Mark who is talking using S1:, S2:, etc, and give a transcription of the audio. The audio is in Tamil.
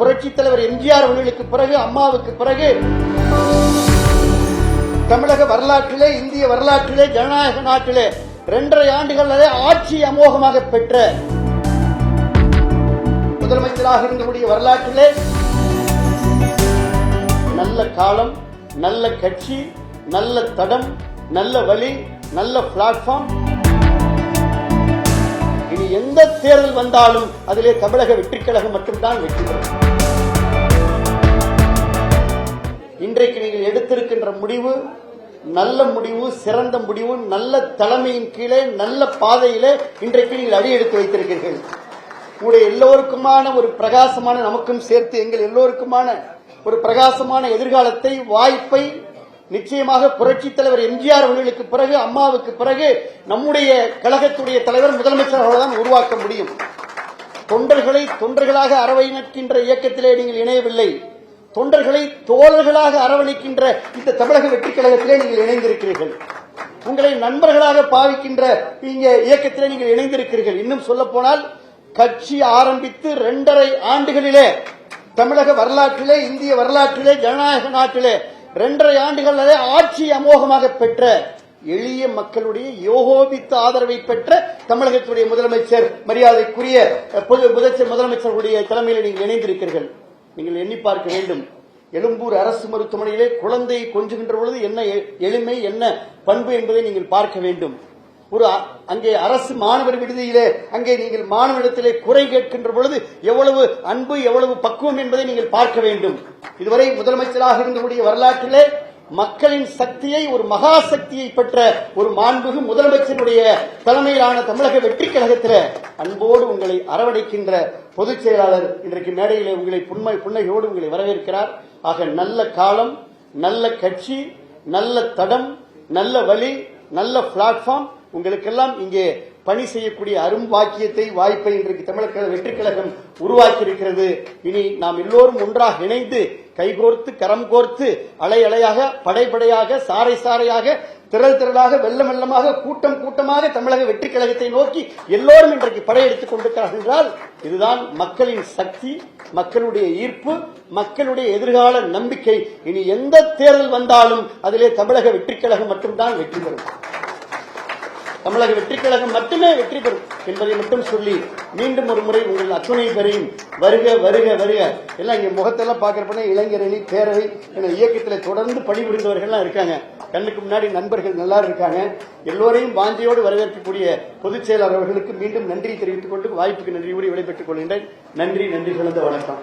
S1: புரட்சித் தலைவர் எம்ஜிஆர் அவர்களுக்கு பிறகு, அம்மாவுக்கு பிறகு தமிழக வரலாற்றிலே, இந்திய வரலாற்றிலே, ஜனநாயக நாட்டிலே 2.5 ஆண்டுகளிலே ஆட்சி அமோகமாக பெற்ற முதலமைச்சராக இருந்தக்கூடிய வரலாற்றிலே நல்ல காலம், நல்ல கட்சி, நல்ல தடம், நல்ல வழி, நல்ல பிளாட்பார்ம். இனி எந்த தேர்தல் வந்தாலும் அதிலே தமிழக வெற்றிக் கழகம் மட்டும்தான் வெற்றி பெறும். இன்றைக்கு நீங்கள் எடுத்திருக்கின்ற முடிவு நல்ல முடிவு, சிறந்த முடிவு, நல்ல தலைமையின் கீழே, நல்ல பாதையிலே இன்றைக்கு நீங்கள் அடி எடுத்து வைத்திருக்கிறீர்கள். உங்களுடைய எல்லோருக்குமான ஒரு பிரகாசமான, நமக்கும் சேர்த்து எங்கள் எல்லோருக்குமான ஒரு பிரகாசமான எதிர்காலத்தை, வாய்ப்பை நிச்சயமாக புரட்சித் தலைவர் எம்ஜிஆர் அவர்களுக்கு பிறகு, அம்மாவுக்கு பிறகு நம்முடைய கழகத்துடைய தலைவர் முதலமைச்சர் அவர்கள்தான் உருவாக்க முடியும். தொண்டர்களை தொண்டர்களாக அரவணைக்கின்ற இயக்கத்திலே நீங்கள் இணையவில்லை. தொண்டர்களை தோழர்களாக அரவணைக்கின்ற இந்த தமிழக வெற்றிக் கழகத்திலே நீங்கள் இணைந்திருக்கிறீர்கள். உங்களை நண்பர்களாக பாவிக்கின்ற இங்கே இயக்கத்திலே நீங்கள் இணைந்திருக்கிறீர்கள். இன்னும் சொல்ல போனால் கட்சி ஆரம்பித்து 2.5 ஆண்டுகளிலே தமிழக வரலாற்றிலே, இந்திய வரலாற்றிலே, ஜனநாயக நாட்டிலே 2.5 ஆண்டுகளிலே ஆட்சி அமோகமாக பெற்ற, எளிய மக்களுடைய யோகோபித்த ஆதரவை பெற்ற தமிழகத்துடைய முதலமைச்சர், மரியாதைக்குரிய முதலமைச்சருடைய தலைமையில் நீங்கள் இணைந்திருக்கிறீர்கள். நீங்கள் எண்ணி பார்க்க வேண்டும். எழும்பூர் அரசு மருத்துவமனையிலே குழந்தையை கொஞ்சுகின்ற பொழுது என்ன எளிமை, என்ன பண்பு என்பதை நீங்கள் பார்க்க வேண்டும். அங்கே அரசு மாணவர் விடுதியிலே அங்கே நீங்கள் மாணவரிடத்திலே குறை கேட்கின்ற பொழுது எவ்வளவு அன்பு, எவ்வளவு பக்குவம் என்பதை நீங்கள் பார்க்க வேண்டும். இதுவரை முதலமைச்சராக இருந்தக்கூடிய வரலாற்றிலே மக்களின் சக்தியை, ஒரு மகா சக்தியை பெற்ற ஒரு மாண்புகு முதலமைச்சருடைய தலைமையிலான தமிழக வெற்றிக் கழகத்தில் அன்போடு உங்களை அரவணைக்கின்ற பொதுச் செயலாளர் இன்றைக்கு மேடையிலே உங்களை புன்னகையோடு உங்களை வரவேற்கிறார். ஆக நல்ல காலம், நல்ல கட்சி, நல்ல தடம், நல்ல வழி, நல்ல பிளாட்பார்ம் உங்களுக்கெல்லாம் இங்கே பணி செய்யக்கூடிய அரும் வாக்கியத்தை, வாய்ப்பை இன்றைக்கு தமிழக வெற்றிக் கழகம் உருவாக்கி இருக்கிறது. இனி நாம் எல்லோரும் ஒன்றாக இணைந்து கைகோர்த்து, கரம் கோர்த்து, அலை அலையாக, படைப்படையாக, சாறை சாறையாக, திரள் திரளாக, வெள்ளம் வெள்ளமாக, கூட்டம் கூட்டமாக தமிழக வெற்றிக் கழகத்தை நோக்கி எல்லோரும் இன்றைக்கு படையெடுத்துக் கொண்டிருக்கிறார்கள் என்றால் இதுதான் மக்களின் சக்தி, மக்களுடைய ஈர்ப்பு, மக்களுடைய எதிர்கால நம்பிக்கை. இனி எந்த தேர்தல் வந்தாலும் அதிலே தமிழக வெற்றிக் கழகம் மட்டும்தான் வெற்றி பெறும். தமிழக வெற்றிக் கழகம் மட்டுமே வெற்றி பெறும் என்பதை மட்டும் சொல்லி மீண்டும் ஒரு முறை உங்கள் அத்துணை பேரையும் வருக வருக வருக. எல்லாம் இங்க முகத்தெல்லாம் பார்க்கிறப்ப இளைஞரணி, பேரவை என இயக்கத்தில் தொடர்ந்து பணிபுரிந்தவர்கள்லாம் இருக்காங்க. கண்ணுக்கு முன்னாடி நண்பர்கள் நல்லா இருக்காங்க. எல்லோரையும் வாஞ்சையோடு வரவேற்கக்கூடிய பொதுச் செயலாளர் அவர்களுக்கு மீண்டும் நன்றி தெரிவித்துக் கொண்டு வாய்ப்புக்கு நன்றி கூறி விடைபெற்றுக் கொள்கின்றேன். நன்றி, நன்றி கலந்த வணக்கம்.